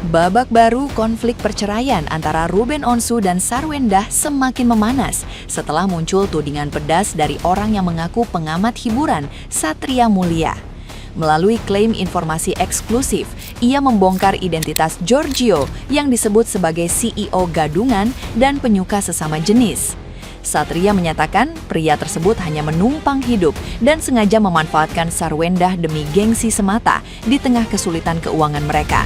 Babak baru konflik perceraian antara Ruben Onsu dan Sarwendah semakin memanas setelah muncul tudingan pedas dari orang yang mengaku pengamat hiburan, Satria Mulia. Melalui klaim informasi eksklusif, ia membongkar identitas Giorgio yang disebut sebagai CEO gadungan dan penyuka sesama jenis. Satria menyatakan pria tersebut hanya menumpang hidup dan sengaja memanfaatkan Sarwendah demi gengsi semata di tengah kesulitan keuangan mereka.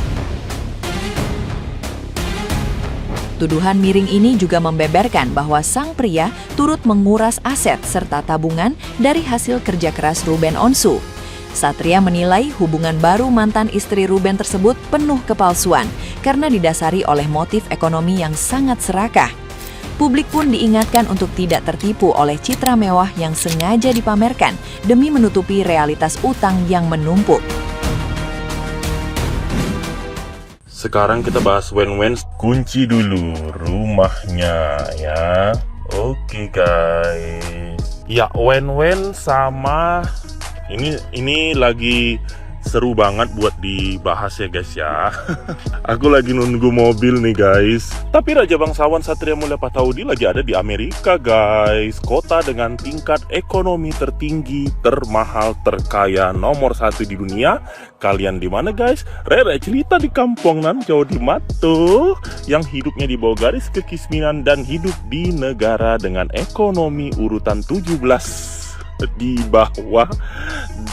Tuduhan miring ini juga membeberkan bahwa sang pria turut menguras aset serta tabungan dari hasil kerja keras Ruben Onsu. Satria menilai hubungan baru mantan istri Ruben tersebut penuh kepalsuan karena didasari oleh motif ekonomi yang sangat serakah. Publik pun diingatkan untuk tidak tertipu oleh citra mewah yang sengaja dipamerkan demi menutupi realitas utang yang menumpuk. Sekarang kita bahas Wen. Kunci dulu rumahnya ya. Oke guys. Ya Wen sama ini lagi seru banget buat dibahas ya guys ya. Aku lagi nunggu mobil nih guys. Tapi Raja Bangsawan Satria Mulia Pataudi lagi ada di Amerika guys. Kota dengan tingkat ekonomi tertinggi, termahal, terkaya, nomor 1 di dunia. Kalian di mana guys? Rere cerita di kampungan Jawa Mato yang hidupnya di bawah garis kemiskinan dan hidup di negara dengan ekonomi urutan 17 di bawah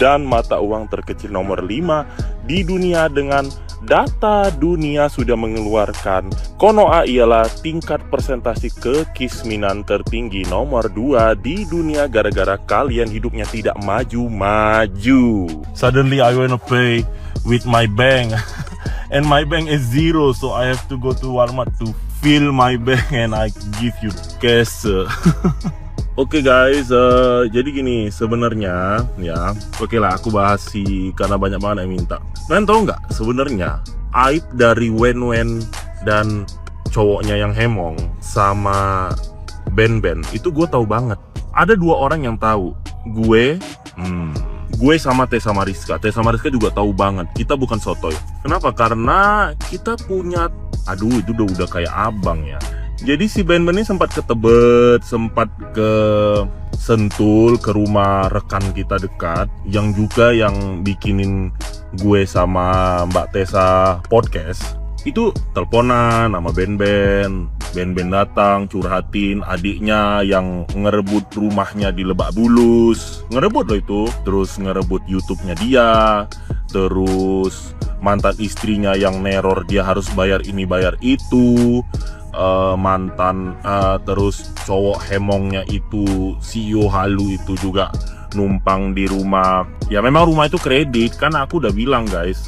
dan mata uang terkecil nomor 5 di dunia. Dengan data dunia sudah mengeluarkan Konoha ialah tingkat persentase kemiskinan tertinggi nomor 2 di dunia gara-gara kalian hidupnya tidak maju-maju. Suddenly I wanna pay with my bank and my bank is zero, so I have to go to Walmart to fill my bank and I give you cash. Oke guys, jadi gini sebenarnya ya. Oke lah, aku bahas sih karena banyak banget yang minta. Kalian tahu nggak sebenarnya aib dari Wen dan cowoknya yang Hemong sama Ben itu gue tahu banget. Ada 2 orang yang tahu. Gue sama Tessa Mariska. Tessa Mariska juga tahu banget. Kita bukan sotoy. Kenapa? Karena kita punya, itu udah kayak abang ya. Jadi si Ben ini sempat ke Tebet, sempat ke Sentul, ke rumah rekan kita dekat, yang juga yang bikinin gue sama Mbak Tessa podcast. Itu teleponan sama Ben datang curhatin adiknya yang ngerebut rumahnya di Lebak Bulus. Ngerebut loh itu, terus ngerebut YouTube-nya dia, terus mantan istrinya yang neror dia harus bayar ini bayar itu. Terus cowok Hemongnya itu CEO Halu itu juga numpang di rumah. Ya memang rumah itu kredit, kan aku udah bilang guys,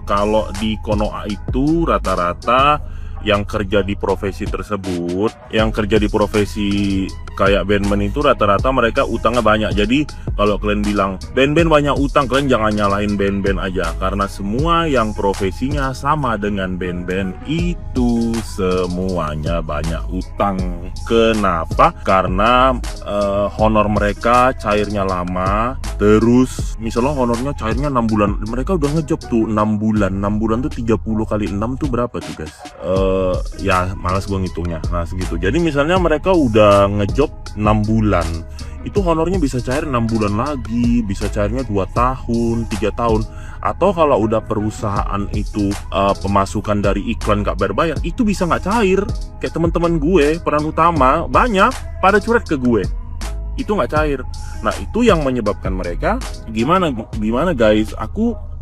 kalau di Konoha itu rata-rata yang kerja di profesi tersebut, yang kerja di profesi kayak Ben itu rata-rata mereka utangnya banyak. Jadi kalau kalian bilang Ben banyak utang, kalian jangan nyalahin Ben aja, karena semua yang profesinya sama dengan Ben itu semuanya banyak utang. Kenapa? Karena honor mereka cairnya lama. Terus misalnya honornya cairnya 6 bulan, mereka udah ngejob tuh 6 bulan. 6 bulan tuh 30 kali 6 tuh berapa tuh guys? Ya malas gue ngitungnya. Nah segitu. Jadi misalnya mereka udah ngejob 6 bulan, itu honornya bisa cair 6 bulan lagi, bisa cairnya 2 tahun, 3 tahun. Atau kalau udah perusahaan itu pemasukan dari iklan gak berbayar, itu bisa gak cair. Kayak teman-teman gue, peran utama banyak pada curhat ke gue, itu gak cair. Nah itu yang menyebabkan mereka gimana guys,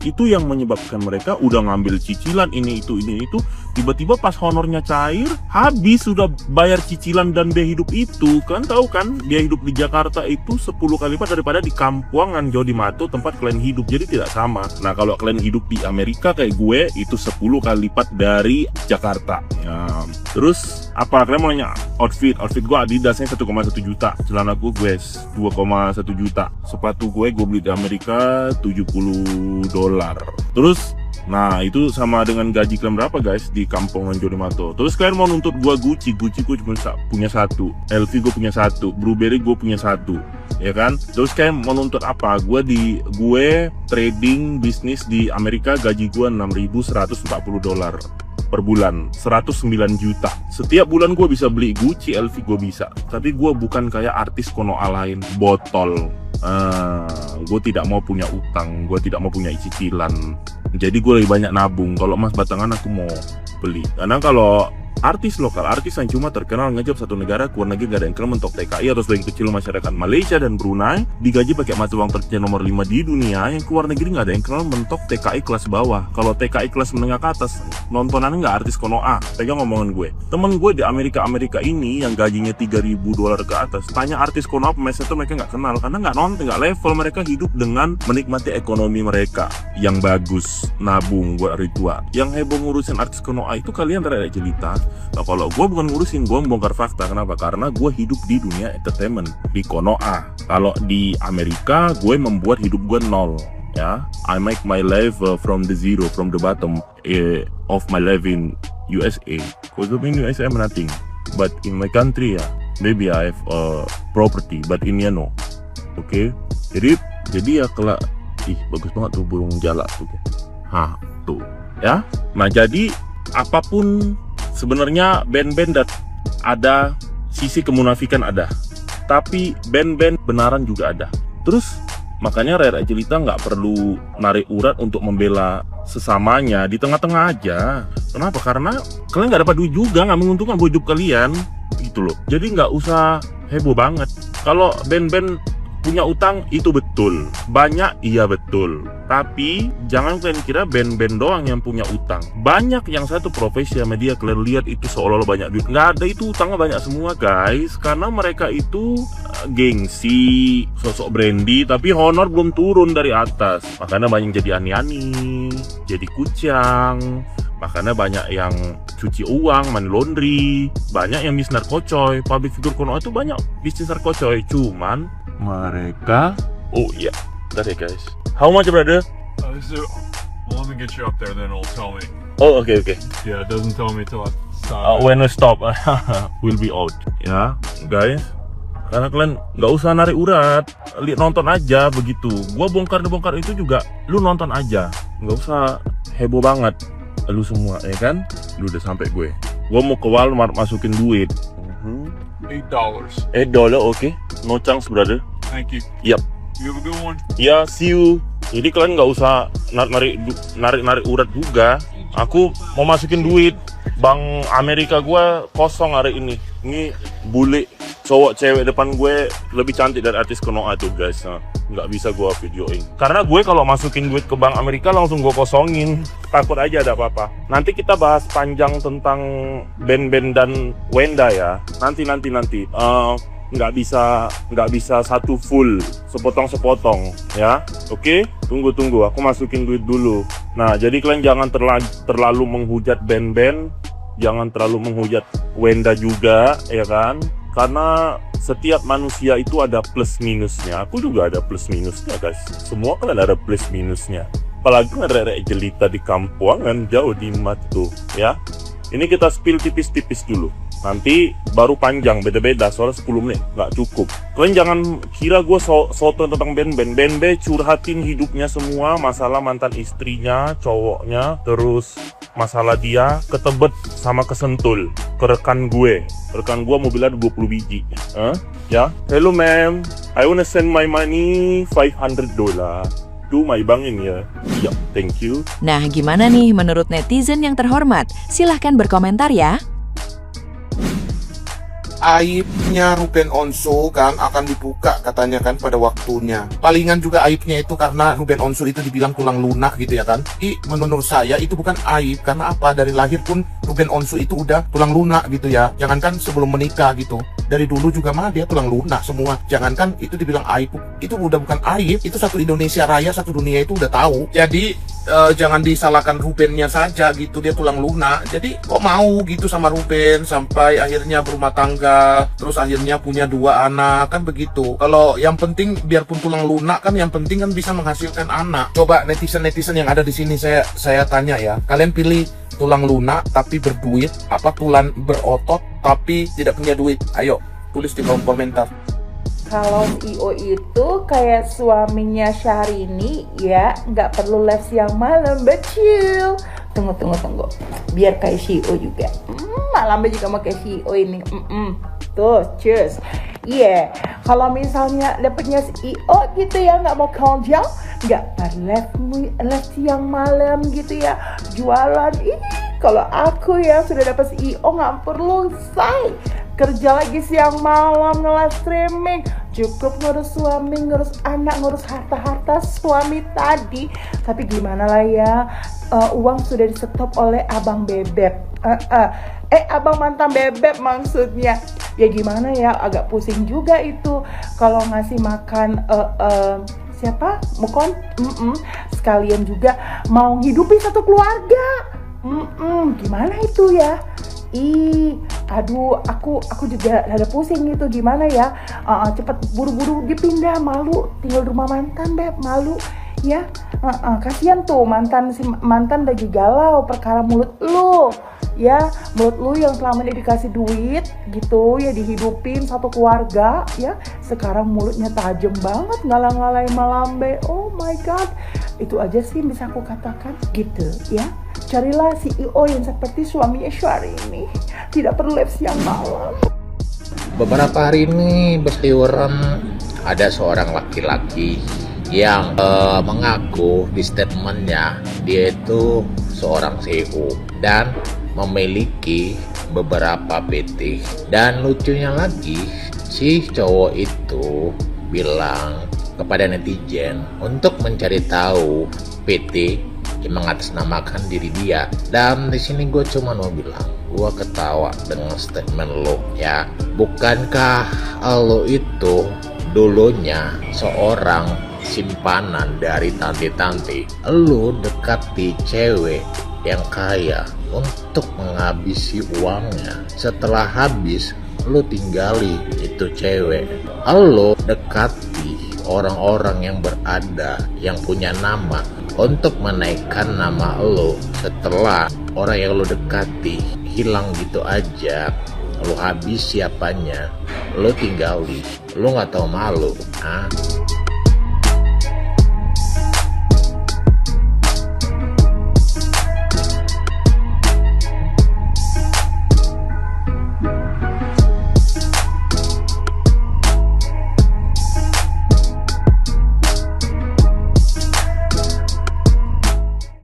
itu yang menyebabkan mereka udah ngambil cicilan ini itu, tiba-tiba pas honornya cair, habis sudah bayar cicilan dan biaya hidup itu. Kan tahu kan, biaya hidup di Jakarta itu 10 kali lipat daripada di kampungan Jawa Mato tempat kalian hidup, jadi tidak sama. Nah kalau kalian hidup di Amerika kayak gue, itu 10 kali lipat dari Jakarta ya. Terus apa, kalian mau nanya outfit gue Adidasnya 1,1 juta, celana gue 2,1 juta, sepatu gue beli di Amerika $70. Terus nah itu sama dengan gaji kalian berapa guys di kampungan Jawa Mato. Terus kalian mau nuntut gua Gucci gue cuma punya 1, LV gue punya 1, Burberry gue punya 1, ya kan? Terus kalian mau nuntut apa? Gue trading bisnis di Amerika, gaji gue $6.140. per bulan, 109 juta. Setiap bulan gue bisa beli Gucci, LV gue bisa. Tapi gue bukan kayak artis Konoha lain, botol. Gue tidak mau punya utang, gue tidak mau punya cicilan. Jadi gue lebih banyak nabung. Kalau emas batangan aku mau beli. Karena kalau artis lokal, artis yang cuma terkenal ngejab satu negara, keluar negeri gak ada yang kenal mentok TKI atau sebagian kecil masyarakat Malaysia dan Brunei, digaji pakai mata uang terkecil nomor 5 di dunia, yang keluar negeri gak ada yang kenal mentok TKI kelas bawah. Kalau TKI kelas menengah ke atas, nontonannya gak artis Konoha. Pegang ngomongan gue. Temen gue di Amerika ini yang gajinya $3.000 ke atas, tanya artis Konoha pemain itu mereka gak kenal, karena gak nonton, gak level. Mereka hidup dengan menikmati ekonomi mereka yang bagus, nabung buat hari tua. Yang heboh ngurusin artis Konoha itu kalian rada jelita. Nah, kalau gue bukan ngurusin, gue membongkar fakta. Kenapa? Karena gue hidup di dunia entertainment di Konoha. Kalau di Amerika, gue membuat hidup gue nol. Ya, I make my life from the zero, from the bottom of my life in USA. Because in USA I'm nothing, but in my country ya, maybe I have property, but in India no. Oke, jadi ya kelak, bagus banget tuh burung jalak tuh. Tuh, ya. Nah jadi apapun sebenarnya band-band ada sisi kemunafikan ada, tapi band-band benaran juga ada. Terus makanya Rare Jelita nggak perlu narik urat untuk membela sesamanya, di tengah-tengah aja. Kenapa? Karena kalian nggak dapat duit juga, nggak menguntungkan buat hidup kalian, gitu loh. Jadi nggak usah heboh banget. Kalau band-band punya utang itu betul, banyak iya betul. Tapi jangan kalian kira band-band doang yang punya utang. Banyak yang satu profesi sama dia, kalian lihat itu seolah-olah banyak duit. Nggak ada, itu utangnya banyak semua guys. Karena mereka itu gengsi, sosok brandy, tapi honor belum turun dari atas. Makanya banyak jadi ani-ani, jadi kucang. Makanya banyak yang cuci uang, money laundry, banyak yang bisnis narkocoy. Public figure Konoha itu banyak bisnis narkocoy. Cuman mereka, oh iya, bentar ya guys. How much brother? Well, let me get you up there, then it'll tell me. Oh okay. Yeah, it doesn't tell me till I stop. When we stop, we'll be out. Ya guys, karena kalian nggak usah narik urat, lihat nonton aja begitu. Gua bongkar itu juga, lu nonton aja, nggak usah heboh banget. Lu semua, ya kan? Lu udah sampai gue. Gua mau ke Walmart masukin duit. $8. $8, okay. No chance, brother. Thank you. Yep. You have a good one. Ya, see you. Jadi kalian nggak usah narik urat juga. Aku mau masukin duit. Bank Amerika gue kosong hari ini. Ini bule cowok cewek depan gue lebih cantik dari artis Konoha tuh guys. Nah, nggak bisa gue videoin. Karena gue kalau masukin duit ke Bank Amerika langsung gue kosongin. Takut aja ada apa-apa. Nanti kita bahas panjang tentang band-band dan Wenda ya. Nanti. Nggak bisa satu full, sepotong ya. Oke, tunggu aku masukin duit dulu. Nah, jadi kalian jangan terlalu menghujat band-band, jangan terlalu menghujat Wenda juga, ya kan? Karena setiap manusia itu ada plus minusnya. Aku juga ada plus minusnya guys. Semua kan ada plus minusnya. Apalagi Rare Jelita di kampungan jauh di Matu ya. Ini kita spill tipis-tipis dulu. Nanti baru panjang, beda-beda, soalnya 10 menit nggak cukup. Kalian jangan kira gue soto tentang band-band curhatin hidupnya semua, masalah mantan istrinya, cowoknya, terus masalah dia ketebet sama kesentul ke rekan gue mobilnya ada 20 biji. Ya, hello ma'am, I wanna send my money $500 to my bank ini ya. Ya, thank you. Nah, gimana nih menurut netizen yang terhormat? Silahkan berkomentar ya. Aibnya Ruben Onsu kan akan dibuka katanya kan pada waktunya. Palingan juga aibnya itu karena Ruben Onsu itu dibilang tulang lunak gitu ya kan. Menurut saya itu bukan aib, karena apa? Dari lahir pun Ruben Onsu itu udah tulang lunak gitu ya. Jangankan sebelum menikah gitu. Dari dulu juga mah dia tulang lunak semua. Jangankan itu dibilang aib, itu udah bukan aib. Itu satu Indonesia Raya, satu dunia itu udah tahu. Jadi jangan disalahkan Rubennya saja gitu, dia tulang lunak. Jadi kok mau gitu sama Ruben sampai akhirnya berumah tangga, terus akhirnya punya 2 anak kan begitu. Kalau yang penting biarpun tulang lunak kan yang penting kan bisa menghasilkan anak. Coba netizen yang ada di sini saya tanya ya, kalian pilih tulang lunak tapi berduit, apa tulang berotot tapi tidak punya duit? Ayo tulis di kolom komentar. Kalau IO itu kayak suaminya Syahrini ya, nggak perlu les siang malam, becil. Tunggu. Biar kayak CEO juga. Malamnya juga mau kayak CEO ini. Tuh, cheers. Iya, kalau misalnya dapetnya CEO gitu ya, nggak mau kerja, nggak les siang malam gitu ya, jualan. Kalau aku ya sudah dapat CEO nggak perlu kerja lagi siang malam ngeles streaming. Cukup ngurus suami, ngurus anak, ngurus harta suami tadi. Tapi gimana lah ya, uang sudah disetop oleh abang bebek. Abang mantan bebek maksudnya. Ya gimana ya, agak pusing juga itu kalau ngasih makan siapa? Mukon? Sekalian juga mau hidupi satu keluarga. Gimana itu ya? Aduh, aku juga ada pusing gitu, gimana ya? Cepet buru-buru dipindah, malu tinggal di rumah mantan, Beb, malu ya. Kasihan tuh mantan lagi galau perkara mulut lu. Ya, mulut lu yang selama ini dikasih duit gitu ya, dihidupin satu keluarga ya, sekarang mulutnya tajam banget, ngalah-ngalahin malambe. Oh my god, itu aja sih bisa aku katakan gitu ya. Carilah CEO yang seperti suaminya Syahrini, tidak perlu live siang malam. Beberapa hari ini berseliweran ada seorang laki-laki yang mengaku di statementnya dia itu seorang CEO dan memiliki beberapa PT. Dan lucunya lagi, si cowok itu bilang kepada netizen untuk mencari tahu PT yang mengatasnamakan diri dia. Dan di sini gue cuma mau bilang, gue ketawa dengan statement lo ya. Bukankah lo itu dulunya seorang simpanan dari tanti-tanti? Lo dekati cewek yang kaya untuk menghabisi uangnya. Setelah habis, lo tinggali itu cewek. Lo dekati orang-orang yang berada, yang punya nama, untuk menaikkan nama lo. Setelah orang yang lo dekati hilang gitu aja, lo habis siapanya, lo tinggali, lo nggak tahu malu.